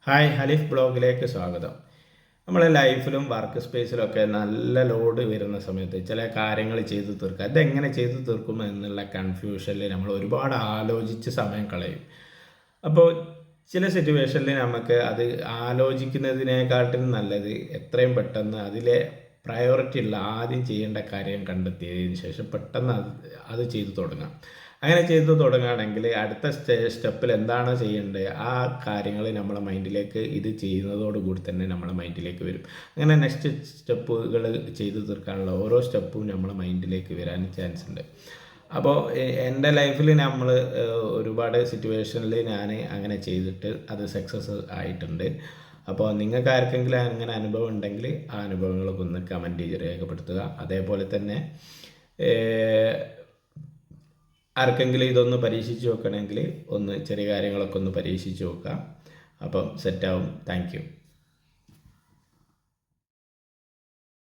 Hi, ഹലീഫ് ബ്ലോഗിലേക്ക് സ്വാഗതം. നമ്മളെ ലൈഫിലും വർക്ക് സ്പേസിലൊക്കെ നല്ല ലോഡ് വരുന്ന സമയത്ത് ചില കാര്യങ്ങൾ ചെയ്തു തീർക്കുക, ഇതെങ്ങനെ ചെയ്തു തീർക്കും എന്നുള്ള കൺഫ്യൂഷനിൽ നമ്മൾ ഒരുപാട് ആലോചിച്ച് സമയം കളയും. അപ്പോൾ ചില സിറ്റുവേഷനിൽ നമുക്ക് അത് ആലോചിക്കുന്നതിനേക്കാട്ടിലും നല്ലത് എത്രയും പെട്ടെന്ന് അതിലെ പ്രയോറിറ്റി ഉള്ള ആദ്യം ചെയ്യേണ്ട കാര്യം കണ്ടെത്തിയതിന് ശേഷം പെട്ടെന്ന് അത് ചെയ്തു തുടങ്ങാം. അങ്ങനെ ചെയ്തു തുടങ്ങുകയാണെങ്കിൽ അടുത്ത സ്റ്റെപ്പിൽ എന്താണ് ചെയ്യേണ്ടത് ആ കാര്യങ്ങൾ നമ്മളെ മൈൻഡിലേക്ക് ഇത് ചെയ്യുന്നതോടുകൂടി തന്നെ നമ്മളെ മൈൻഡിലേക്ക് വരും. അങ്ങനെ നെക്സ്റ്റ് സ്റ്റെപ്പുകൾ ചെയ്തു തീർക്കാനുള്ള ഓരോ സ്റ്റെപ്പും നമ്മളെ മൈൻഡിലേക്ക് വരാൻ ചാൻസ് ഉണ്ട്. അപ്പോൾ എൻ്റെ ലൈഫിൽ നമ്മൾ ഒരുപാട് സിറ്റുവേഷനിൽ ഞാൻ അങ്ങനെ ചെയ്തിട്ട് അത് സക്സസ് ആയിട്ടുണ്ട്. അപ്പോൾ നിങ്ങൾക്ക് ആർക്കെങ്കിലും അങ്ങനെ അനുഭവം ഉണ്ടെങ്കിൽ ആ അനുഭവങ്ങളൊക്കെ ഒന്ന് കമൻറ്റ് ചെയ്ത് രേഖപ്പെടുത്തുക. അതേപോലെ തന്നെ ആർക്കെങ്കിലും ഇതൊന്ന് പരീക്ഷിച്ച് നോക്കണമെങ്കിൽ ഒന്ന് ചെറിയ കാര്യങ്ങളൊക്കെ ഒന്ന് പരീക്ഷിച്ച് നോക്കുക. അപ്പം സെറ്റാവും. Thank U.